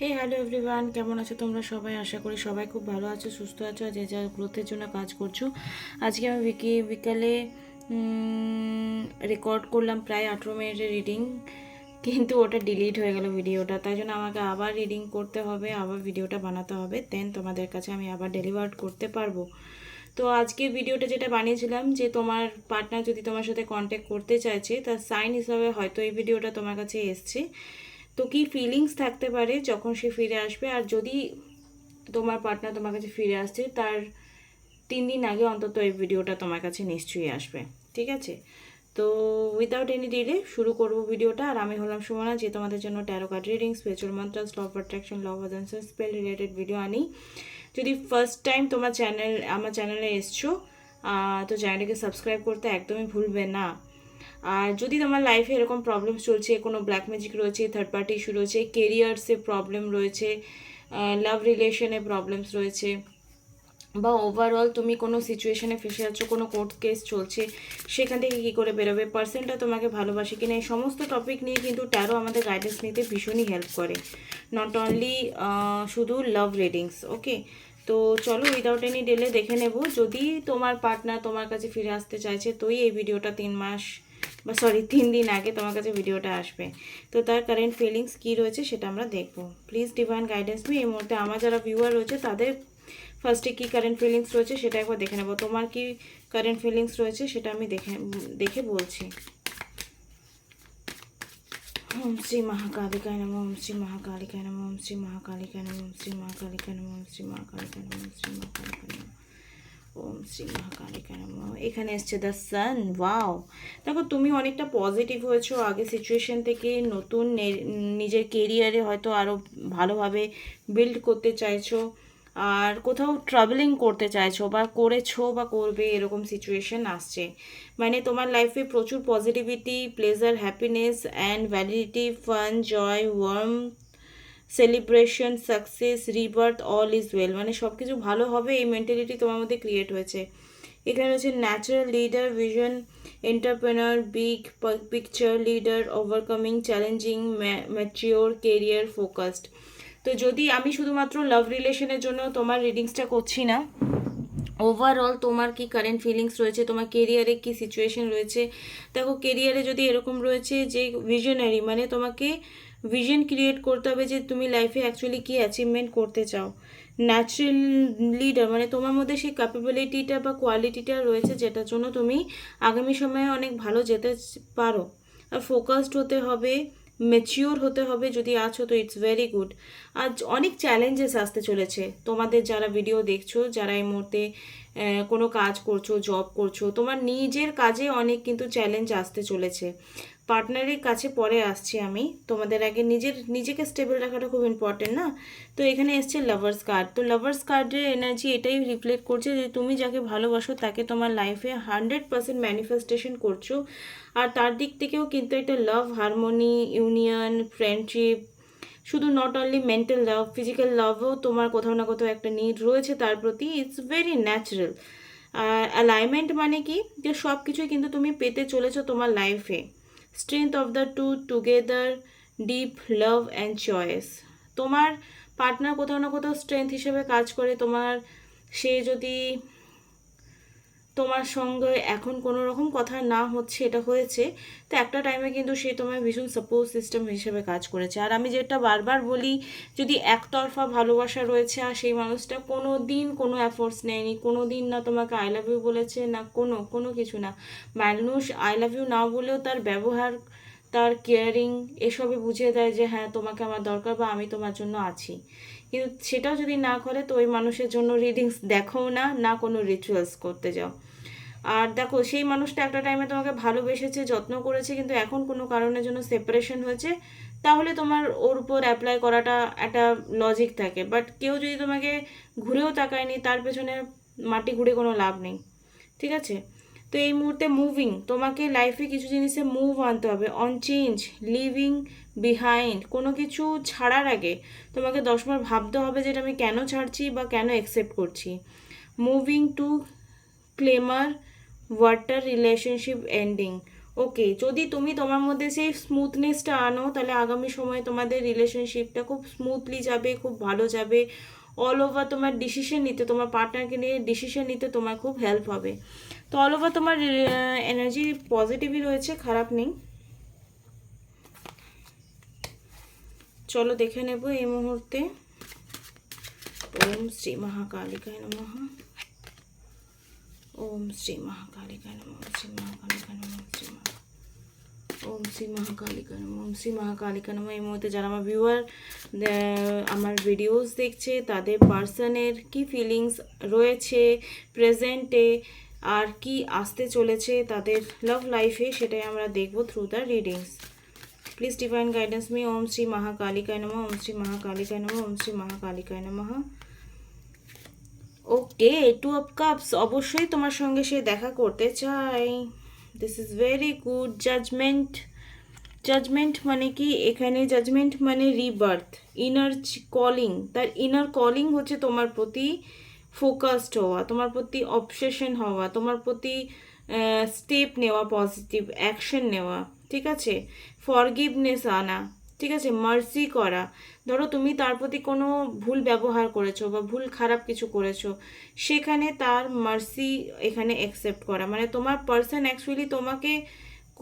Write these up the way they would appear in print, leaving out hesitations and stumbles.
হে hello everyone, কেমন আছো তোমরা সবাই? আশা করি সবাই খুব ভালো আছো, সুস্থ আছো, আর যে যার গ্রোথের জন্য কাজ করছো। আজকে আমি বিকালে রেকর্ড করলাম প্রায় 18 মিনিটের রিডিং, কিন্তু ওটা ডিলিট হয়ে গেল ভিডিওটা। তাই জন্য আমাকে আবার রিডিং করতে হবে, আবার ভিডিওটা বানাতে হবে, দেন তোমাদের কাছে আমি আবার ডেলিভার করতে পারবো। তো আজকে ভিডিওটা যেটা বানিয়েছিলাম, যে তোমার পার্টনার যদি তোমার সাথে কন্ট্যাক্ট করতে চাইছে, তার সাইন হিসাবে হয়তো এই ভিডিওটা তোমার কাছে এসছে। তো কি ফিলিংস থাকতে পারে যখন সে ফিরে আসবে, আর যদি তোমার পার্টনার তোমার কাছে ফিরে আসছে তার 3 দিন আগে অন্তত এই ভিডিওটা তোমার কাছে নিশ্চয়ই আসবে। ঠিক আছে, তো উইদাউট এনি ডিলে শুরু করব ভিডিওটা। আর আমি হলাম সুমনা, যে তোমাদের জন্য tarot card reading, spiritual mantras, law of attraction, law of adventure, spell related video আনি। যদি ফার্স্ট টাইম আমার চ্যানেলে এসছো, তো চ্যানেলটাকে সাবস্ক্রাইব করতে একদমই ভুলবে না। আর যদি তোমার লাইফে এরকম প্রবলেম চলছে, কোনো ব্ল্যাক ম্যাজিক রয়েছে, থার্ড পার্টি ইস্যু রয়েছে, কেরিয়ার্সে প্রবলেম রয়েছে, লাভ রিলেশনে প্রবলেমস রয়েছে, বা ওভারঅল তুমি কোনো সিচুয়েশনে ফেসে আছো, কোনো কোর্ট কেস চলছে, সেখান থেকে কী করে বেরোবে, পার্সনটা তোমাকে ভালোবাসে কিনা, এই সমস্ত টপিক নিয়ে কিন্তু ট্যারো আমাদের গাইডেন্স নিতে ভীষণই হেল্প করে। নট অনলি শুধু লাভ রিডিংস। ওকে, তো চলো উইদাউট এনি ডিলে দেখে নেব। যদি তোমার পার্টনার তোমার কাছে ফিরে আসতে চাইছে, তোই এই ভিডিওটা 3 দিন আগে তোমার কাছে ভিডিওটা আসবে। তো তার কারেন্ট ফিলিংস কী রয়েছে সেটা আমরা দেখবো। Please divine guidance me. এই মুহূর্তে আমার যারা ভিউয়ার রয়েছে তাদের ফার্স্টে কী কারেন্ট ফিলিংস রয়েছে সেটা একবার দেখে নেব। তোমার কি কারেন্ট ফিলিংস রয়েছে সেটা আমি দেখে বলছি। ওম শ্রী মহাকালিকায় নমঃ, ওম শ্রী মহাকালিকায় নমঃ, ওম শ্রী মহাকালিকায় নমঃ, ওম শ্রী মহাকালিকায় নমঃ, ওম শ্রী মহাকালিকায় নমঃ, ওম শ্রী মহাকালিকায় নমঃ, ওম শ্রী মহাকালিকায় নমঃ। এখানে এসছে দ্য সান। ওয়াও, দেখো তুমি অনেকটা পজিটিভ হয়েছো আগে সিচুয়েশন থেকে। নতুন নিজের কেরিয়ারে হয়তো আরও ভালোভাবে বিল্ড করতে চাইছো, আর কোথাও ট্রাভেলিং করতে চাইছো বা করেছো বা করবে, এরকম সিচুয়েশন আসছে। মানে তোমার লাইফে প্রচুর positivity, pleasure, happiness and validity, fun, joy, warm, celebration, success, rebirth, all is well. মানে সব কিছু ভালো হবে, এই মেন্টালিটি তোমার মধ্যে ক্রিয়েট হয়েছে। এখানে রয়েছে natural leader, vision, entrepreneur, big picture leader, overcoming challenging, mature, career focused. তো যদি আমি শুধুমাত্র লাভ রিলেশনের জন্য তোমার রিডিংসটা করছি না, ওভারঅল তোমার কি কারেন্ট ফিলিংস রয়েছে, তোমার কেরিয়ারে কি সিচুয়েশন রয়েছে। দেখো কেরিয়ারে যদি এরকম রয়েছে যে ভিশনারি, মানে তোমাকে ভিশন ক্রিয়েট করতে হবে যে তুমি লাইফে অ্যাকচুয়ালি কি অ্যাচিভমেন্ট করতে চাও। ন্যাচারাল লিডার, মানে তোমার মধ্যে সেই ক্যাপাবিলিটিটা বা কোয়ালিটিটা রয়েছে যেটার জন্য তুমি আগামী সময়ে অনেক ভালো যেতে পারো। আর ফোকাসড হতে হবে, ম্যাচিওর হতে হবে, যদি আছো তো ইটস ভেরি গুড। আজ অনেক চ্যালেঞ্জেস আসতে চলেছে তোমাদের, যারা ভিডিও দেখছো, যারা এই মুহূর্তে কোনো কাজ করছো, জব করছো, তোমার নিজের কাজে অনেক কিন্তু চ্যালেঞ্জ আসতে চলেছে। পার্টনারের কাছে পরে আসছি আমি, তোমাদের আগে নিজেকে স্টেবল রাখাটা খুব ইম্পর্টেন্ট না। তো এখানে এসছে লাভার্স কার্ড। তো লাভার্স কার্ডের এনার্জি এটাই রিফ্লেক্ট করছে যে তুমি যাকে ভালোবাসো তাকে তোমার লাইফে 100% ম্যানিফেস্টেশন করছো। আর তার দিক থেকেও কিন্তু একটা লাভ, হারমোনি, ইউনিয়ন, ফ্রেন্ডশিপ, শুধু not only mental love, physical লাভও তোমার কোথাও না কোথাও একটা নিড রয়েছে তার প্রতি। It's very natural. আর অ্যালাইনমেন্ট মানে কি, যে সব কিছুই কিন্তু তুমি পেতে চলেছো তোমার লাইফে। Strength of the two, together, deep love and choice. তোমার পার্টনার কোথাও না কোথাও স্ট্রেংথ হিসেবে কাজ করে তোমার। সে যদি তোমার সঙ্গে এখন কোনো রকম কথা না হচ্ছে, এটা হয়েছে, তো একটা টাইমে কিন্তু সে তোমার ভীষণ সাপোর্ট সিস্টেম হিসেবে কাজ করেছে। আর আমি যেটা বারবার বলি, যদি একতরফা ভালোবাসা রয়েছে আর সেই মানুষটা কোনো দিন কোনো এফোর্টস নেয়নি, কোনো দিন না তোমাকে আই লাভ ইউ বলেছে, না কোনো কিছু না, মানুষ আই লাভ ইউ না বলেও তার ব্যবহার, তার কেয়ারিং এসবে বুঝিয়ে দেয় যে হ্যাঁ তোমাকে আমার দরকার বা আমি তোমার জন্য আছি। কিন্তু সেটাও যদি না করে, তো ওই মানুষের জন্য রিডিংস দেখো না, না কোনো রিচুয়ালস করতে যাও। আর দেখো সেই মানুষটা একটা টাইমে তোমাকে ভালোবেসেছে, যত্ন করেছে, কিন্তু এখন কোনো কারণের জন্য সেপারেশন হয়েছে, তাহলে তোমার ওর উপর অ্যাপ্লাই করাটা একটা লজিক থাকে। বাট কেউ যদি তোমাকে ঘুরেও তাকায়নি, তার পেছনে মাটি ঘুরে কোনো লাভ নেই। ঠিক আছে, তো এই মুহূর্তে মুভিং, তোমাকে লাইফে কিছু জিনিসে মুভ আনতে হবে, অন চেঞ্জ, লিভিং বিহাইন্ড। কোনো কিছু ছাড়ার আগে তোমাকে 10বার ভাবতে হবে যে এটা আমি কেন ছাড়ছি বা কেন অ্যাকসেপ্ট করছি। Moving to clamour water relationship ending, okay, যদি তুমি তোমার মধ্যে সেই স্মুথনেসটা আনো, তাহলে আগামী সময়ে তোমাদের রিলেশনশিপটা খুব স্মুথলি যাবে, খুব ভালো যাবে। অল ওভার তোমার ডিসিশন নিতে, তোমার পার্টনারকে নিয়ে ডিসিশন নিতে তোমার খুব হেল্প হবে। তো অল ওভার তোমার এনার্জি পজিটিভই রয়েছে, খারাপ নেই। চলো দেখে নেব এই মুহূর্তে। ওম শ্রী মহাকালিকায় নমঃ। ওম শ্রী মহাকালিকায় নমঃ। ওম শ্রী মহাকালিকায় নমঃ। ওম শ্রী মহাকালিকা নমঃ। ওম শ্রী মহাকালিকা নমঃ। এই মুহূর্তে যারা আমার ভিউয়ার আমার ভিডিওস দেখছে, তাদের পার্সনের কি ফিলিংস রয়েছে প্রেজেন্টে, আর কি আসতে চলেছে তাদের লাভ লাইফে, সেটাই আমরা দেখব through the readings. Please divine guidance me. Om Shri মহাকালিকায় নমঃ। ওম শ্রী মহাকালিকায় নমঃ। ওম শ্রী মহাকালিকায় নমঃ। ওকে, 2 অফ কাপস, অবশ্যই তোমার সঙ্গে সে দেখা করতে চাই। This is very good. Judgement, judgement মানে কি, এখানে জাজমেন্ট মানে রিবার্থ, ইনার কলিং। তার ইনার কলিং হচ্ছে তোমার প্রতি ফোকাসড হওয়া, তোমার প্রতি অবসেশন হওয়া, তোমার প্রতি স্টেপ নেওয়া, পজিটিভ অ্যাকশন নেওয়া, ঠিক আছে, ফরগিভনেস আনা, ঠিক আছে, মার্সি করা। ধরো তুমি তার প্রতি কোনো ভুল ব্যবহার করেছো বা ভুল খারাপ কিছু করেছো, সেখানে তার মার্সি এখানে অ্যাকসেপ্ট করা। মানে তোমার পার্সন অ্যাকচুয়ালি তোমাকে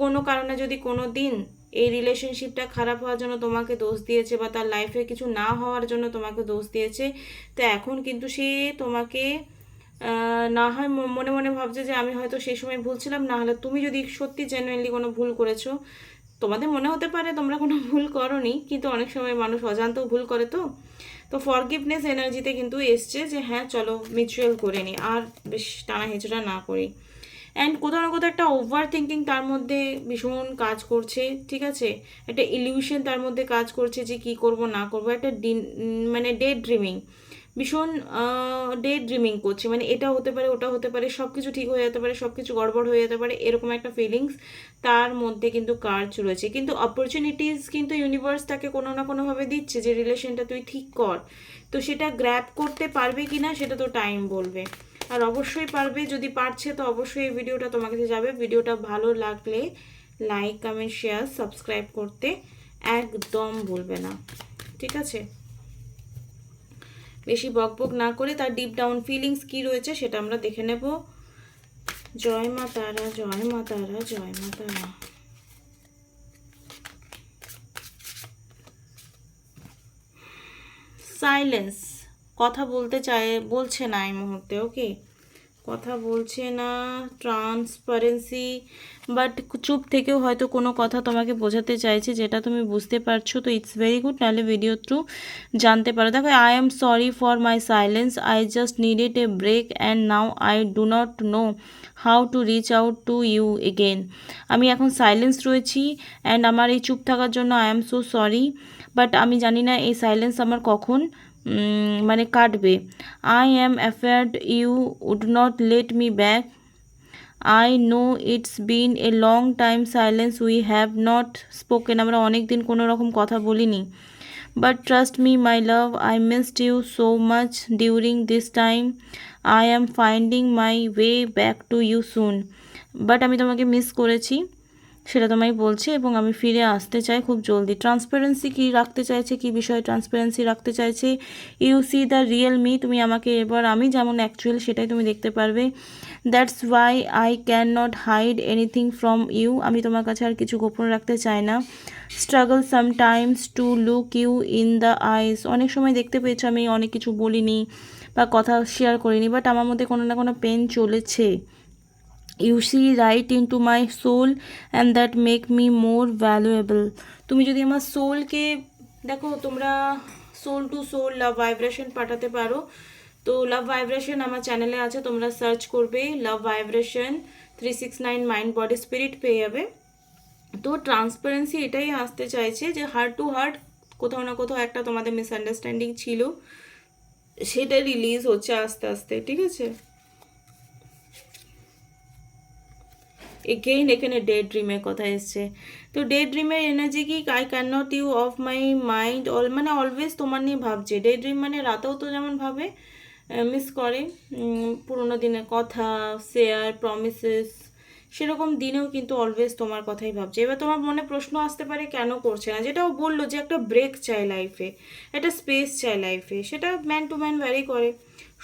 কোনো কারণে যদি কোনো দিন এই রিলেশনশিপটা খারাপ হওয়ার জন্য তোমাকে দোষ দিয়েছে, বা তার লাইফে কিছু না হওয়ার জন্য তোমাকে দোষ দিয়েছে, তো এখন কিন্তু সে তোমাকে না হয় মনে মনে ভাবছে যে আমি হয়তো সেই সময় ভুল ছিলাম, না হলে তুমি যদি সত্যি জেনুইনলি কোনো ভুল করেছো, তোমাদের মনে হতে পারে তোমরা কোনো ভুল করোনি, কিন্তু অনেক সময় মানুষ অজান্তেও ভুল করে। তো ফরগিভনেস এনার্জিতে কিন্তু এসছে যে হ্যাঁ চলো মিউচুয়াল করে নিই, আর বেশ টানা হেঁচড়া না করি। অ্যান্ড কোথাও না কোথাও একটা ওভার থিঙ্কিং তার মধ্যে ভীষণ কাজ করছে, ঠিক আছে, একটা ইলিউশন তার মধ্যে কাজ করছে যে কি করব না করব, একটা মানে ডে ড্রিমিং, ভীষণ ডে ড্রিমিং করছে। মানে এটা হতে পারে, ওটা হতে পারে, সব কিছু ঠিক হয়ে যেতে পারে, সব কিছু গড়বড় হয়ে যেতে পারে, এরকম একটা ফিলিংস তার মধ্যে কিন্তু কাজ রয়েছে। কিন্তু অপরচুনিটিস কিন্তু ইউনিভার্স তাকে কোনো না কোনোভাবে দিচ্ছে যে রিলেশনটা তুই ঠিক কর। তো সেটা গ্র্যাব করতে পারবে কি না সেটা তো টাইম বলবে। আর অবশ্যই পারবে, যদি পারছে তো অবশ্যই এই ভিডিওটা তোমার কাছে যাবে। ভিডিওটা ভালো লাগলে লাইক, কমেন্ট, শেয়ার, সাবস্ক্রাইব করতে একদম ভুলবে না, ঠিক আছে। বেশি বকবক না করে তার ডিপ ডাউন ফিলিংস কি রয়েছে সেটা আমরা দেখে নেব। জয় মা তারা, জয় মা তারা, জয় মা তারা। সাইলেন্স, কথা বলছে না এই মুহূর্তে। ওকে, কথা বলছে না। ট্রান্সপারেন্সি, বাট চুপ থেকেও হয়তো কোনো কথা তোমাকে বোঝাতে চাইছে যেটা তুমি বুঝতে পারছো, তো ইটস ভেরি গুড। নাহলে ভিডিও থ্রু জানতে পারো। দেখো, I am sorry for my silence, I just needed a break and now I do not know how to reach out to you again. আমি এখন সাইলেন্স রয়েছি, অ্যান্ড আমার এই চুপ থাকার জন্য I am so sorry, but আমি জানি না এই সাইলেন্স আমার কখন মানে কাটবে। I am afraid you would not let me back. I know it's been a long time silence, we have not spoken, আমরা অনেক দিন কোনো রকম কথা বলিনি। But trust me my love, I missed you so much during this time, I am finding my way back to you soon. But আমি তোমাকে miss করেছি, সেটা তোমায় বলছি, এবং আমি ফিরে আসতে চাই খুব জলদি। ট্রান্সপারেন্সি কী রাখতে চাইছে, কী বিষয়ে ট্রান্সপারেন্সি রাখতে চাইছে? You see the real me, তুমি আমাকে এবার আমি যেমন অ্যাকচুয়াল সেটাই তুমি দেখতে পারবে। That's why I can not hide anything from you, আমি তোমার কাছে আর কিছু গোপন রাখতে চাই না। Struggle sometimes to look you in the eyes, অনেক সময় দেখতে পেয়েছো আমি অনেক কিছু বলিনি বা কথা শেয়ার করিনি, বাট আমার মধ্যে কোনো না কোনো পেন চলেছে। You see right into my soul and that make me more valuable, তুমি যদি আমার সোলকে দেখো, তোমরা soul to soul love vibration পাঠাতে পারো। তো লাভ ভাইব্রেশন আমার চ্যানেলে আছে, তোমরা সার্চ করবে লাভ ভাইব্রেশন 369 মাইন্ড বডি স্পিরিট পেয়ে যাবে। তো ট্রান্সপারেন্সি এটাই আসতে চাইছে যে হার্ট টু হার্ট কোথাও না কোথাও একটা তোমাদের মিসআন্ডারস্ট্যান্ডিং ছিল, সেটা রিলিজ হচ্ছে আস্তে আস্তে, ঠিক আছে। এগেইন এখানে ডে ড্রিমের কথা এসছে। তো ডে ড্রিমের এনার্জি কি, I can not you off my mind, মানে অলওয়েজ তোমার নিয়ে ভাবছে। ডে ড্রিম মানে রাতেও তো যেমন ভাবে, মিস করে পুরোনো দিনের কথা, শেয়ার, প্রমিসেস, সেরকম দিনেও কিন্তু অলওয়েজ তোমার কথাই ভাবছে। এবার তোমার মনে প্রশ্ন আসতে পারে কেন করছে না, যেটাও বললো যে একটা ব্রেক চাই লাইফে, একটা স্পেস চাই লাইফে, সেটা ম্যান টু ম্যান ভ্যারি করে।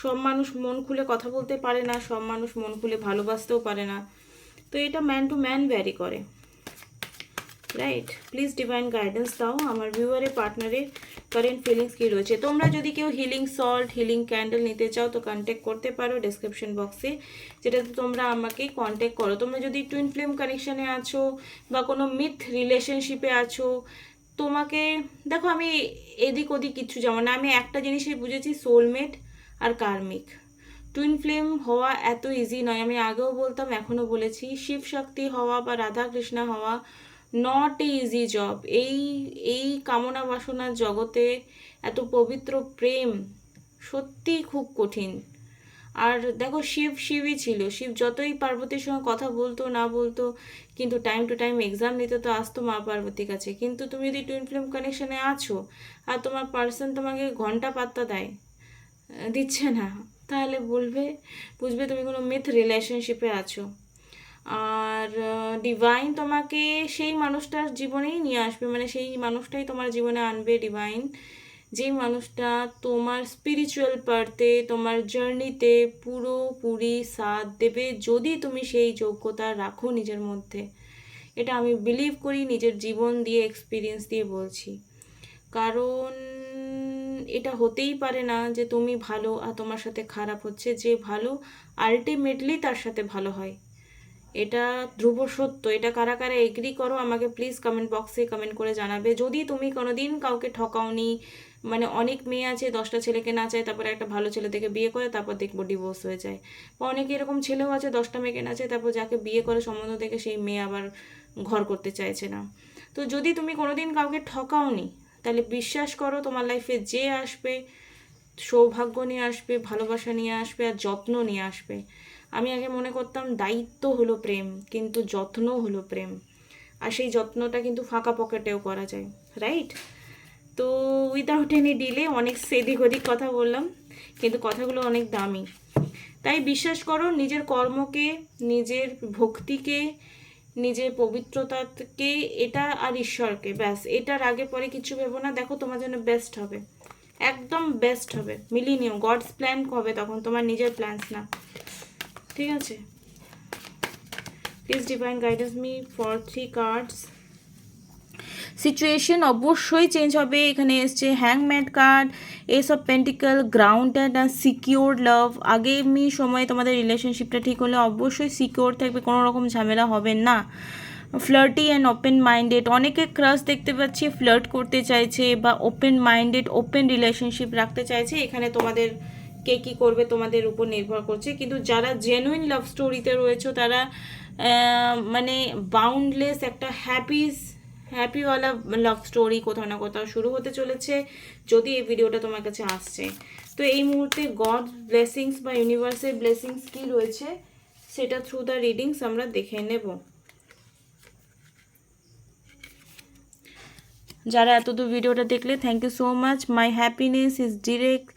সব মানুষ মন খুলে কথা বলতে পারে না, সব মানুষ মন খুলে ভালোবাসতেও পারে না, তো এটা ম্যান টু ম্যান ভ্যারি করে, রাইট? প্লিজ ডিভাইন গাইডেন্স দাও আমার ভিউয়ারের পার্টনারের কারেন্ট ফিলিংস কী রয়েছে। তোমরা যদি কেউ হিলিং সল্ট, হিলিং ক্যান্ডেল নিতে চাও তো কন্ট্যাক্ট করতে পারো ডেসক্রিপশন বক্সে, যেটাতে তোমরা আমাকে কন্ট্যাক্ট করো। তোমরা যদি টুইন ফ্লেম কানেকশানে আছো বা কোনো মিথ রিলেশনশিপে আছো, তোমাকে দেখো আমি এদিক ওদিক কিচ্ছু যেমন না, আমি একটা জিনিসই বুঝেছি, সোলমেট আর কার্মিক। টুইন ফ্লেম হওয়া এত ইজি নয়, আমি আগেও বলতাম এখনও বলেছি, শিব শক্তি হওয়া বা রাধা কৃষ্ণা হওয়া নট এ ইজি জব। এই কামনা বাসনার জগতে এত পবিত্র প্রেম সত্যিই খুব কঠিন। আর দেখো শিবই ছিল, শিব যতই পার্বতীর সঙ্গে কথা বলতো না বলতো, কিন্তু টাইম টু টাইম এক্সাম নিতে তো আসতো মা পার্বতীর কাছে। কিন্তু তুমি যদি টুইন ফ্লেম কানেকশানে আছো আর তোমার পার্সন তোমাকে ঘন্টা পাত্তা দিচ্ছে না, তাহলে বুঝবে তুমি কোনো মিথ রিলেশনশিপে আছো। আর ডিভাইন তোমাকে সেই মানুষটার জীবনেই নিয়ে আসবে, মানে সেই মানুষটাই তোমার জীবনে আনবে ডিভাইন, যেই মানুষটা তোমার স্পিরিচুয়াল পার্থে, তোমার জার্নিতে পুরোপুরি সাথ দেবে, যদি তুমি সেই যোগ্যতা রাখো নিজের মধ্যে। এটা আমি বিলিভ করি, নিজের জীবন দিয়ে এক্সপিরিয়েন্স দিয়ে বলছি। কারণ এটা হতেই পারে না যে তুমি ভালো আর তোমার সাথে খারাপ হচ্ছে, যে ভালো আলটিমেটলি তার সাথে ভালো হয়, এটা ধ্রুব সত্য। এটা কারা কারা এগ্রি করো আমাকে প্লিজ কমেন্ট বক্সে কমেন্ট করে জানাবে। যদি তুমি কোনোদিন কাউকে ঠকাওনি, মানে অনেক মেয়ে আছে 10টা ছেলেকে না চায়, তারপরে একটা ভালো ছেলে থেকে বিয়ে করে, তারপর দেখবো ডিভোর্স হয়ে যায়। বা অনেকে এরকম ছেলেও আছে 10টা মেয়েকে না চায়, তারপর যাকে বিয়ে করে সম্বন্ধ থেকে সেই মেয়ে আবার ঘর করতে চাইছে না। তো যদি তুমি কোনোদিন কাউকে ঠকাওনি, তাহলে বিশ্বাস করো তোমার লাইফে যে আসবে সৌভাগ্য নিয়ে আসবে, ভালোবাসা নিয়ে আসবে, আর যত্ন নিয়ে আসবে। আমি আগে মনে করতাম দায়িত্ব হলো প্রেম, কিন্তু যত্নও হলো প্রেম। আর সেই যত্নটা কিন্তু ফাঁকা পকেটেও করা যায়, রাইট? তো উইদাউট এনি ডিলে অনেক সেদিক ওদিক কথা বললাম, কিন্তু কথাগুলো অনেক দামি। তাই বিশ্বাস করো নিজের কর্মকে, নিজের ভক্তিকে, নিজের পবিত্রতাকে, এটা আর ঈশ্বরকে, ব্যাস এটার আগে পরে কিছু ভেবো না। দেখো তোমার জন্য বেস্ট হবে, একদম বেস্ট হবে, মিলিয়ে নিও। গডস প্ল্যান হবে তখন, তোমার নিজের প্ল্যানস না, ঠিক আছে? Please divine guidance me for 3 cards. Situation অবশ্যই চেঞ্জ হবে, এখানে এসছে হ্যাংম্যান card, ace of pentacle, grounded আর সিকিওর লাভ। আগামী সময়ে তোমাদের রিলেশনশিপটা ঠিক হলে অবশ্যই সিকিওর থাকবে, কোনো রকম ঝামেলা হবে না। ফ্লার্টি অ্যান্ড ওপেন মাইন্ডেড, অনেকে ক্রাশ দেখতে পাচ্ছি ফ্লার্ট করতে চাইছে বা ওপেন মাইন্ডেড ওপেন রিলেশনশিপ রাখতে চাইছে। এখানে তোমাদের কে কী করবে তোমাদের উপর নির্ভর করছে, কিন্তু যারা জেনুইন লাভ স্টোরিতে রয়েছে তারা মানে বাউন্ডলেস একটা হ্যাপিওয়ালা লাভ স্টোরি কোথাও না কোথাও শুরু হতে চলেছে, যদি এই ভিডিওটা তোমার কাছে আসছে। তো এই মুহূর্তে গড ব্লেসিংস বা ইউনিভার্সের ব্লেসিংস কী রয়েছে সেটা থ্রু দ্য রিডিংস আমরা দেখে নেব। যারা এতদূর ভিডিওটা দেখলে thank you so much. My happiness is direct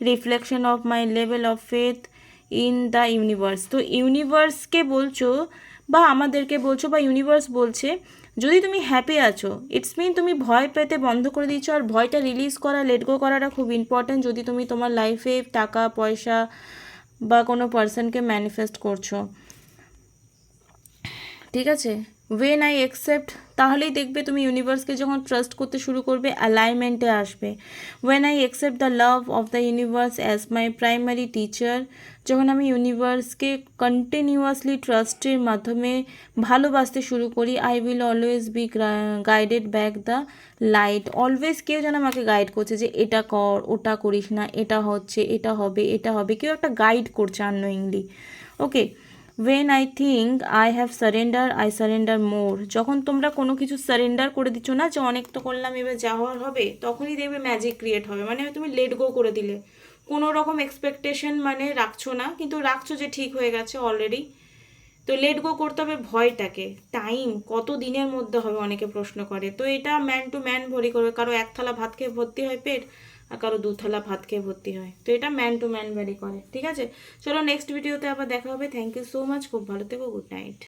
reflection of my level of faith in the universe. তো ইউনিভার্সকে বলছো বা আমাদেরকে বলছো বা ইউনিভার্স বলছে, যদি তুমি হ্যাপি আছো ইটস মিন তুমি ভয় পেতে বন্ধ করে দিচ্ছ, আর ভয়টা রিলিজ করা, লেট গো করাটা খুব ইম্পর্ট্যান্ট যদি তুমি তোমার লাইফে টাকা পয়সা বা কোনো পার্সনকে ম্যানিফেস্ট করছো, ঠিক আছে? ওয়েন আই অ্যাকসেপ্ট, তাহলেই দেখবে তুমি ইউনিভার্সকে যখন ট্রাস্ট করতে শুরু করবে অ্যালাইনমেন্টে আসবে। When I accept the love of the universe as my primary teacher, যখন আমি ইউনিভার্সকে কন্টিনিউয়াসলি ট্রাস্টের মাধ্যমে ভালোবাসতে শুরু করি, I will always be guided back the light. Always কেউ যেন আমাকে গাইড করছে যে এটা কর, ওটা করিস না, এটা হচ্ছে, এটা হবে, কেউ একটা গাইড করছে unknowingly, okay? When I think I have surrender, I surrender more. যখন তোমরা কোনো কিছু সারেন্ডার করে দিচ্ছ না, যে অনেক তো করলাম এবার যা হওয়ার হবে, তখনই দেখবে ম্যাজিক ক্রিয়েট হবে। মানে তুমি লেট গো করে দিলে, কোনো রকম এক্সপেকটেশন মানে রাখছো না, কিন্তু রাখছো যে ঠিক হয়ে গেছে অলরেডি। তো লেট গো করতে হবে ভয়টাকে। টাইম কত দিনের মধ্যে হবে অনেকে প্রশ্ন করে, তো এটা ম্যান টু ম্যান ভরি করবে। কারো 1 থালা ভাত খেয়ে ভর্তি হয় পেট, আর কারো 2 থালা ভাত খেয়ে ভর্তি হয়, তো এটা ম্যান টু ম্যান ভ্যারি করে, ঠিক আছে? চলো নেক্সট ভিডিওতে আবার দেখা হবে। থ্যাংক ইউ সো মাচ, খুব ভালো থেকো, গুড নাইট।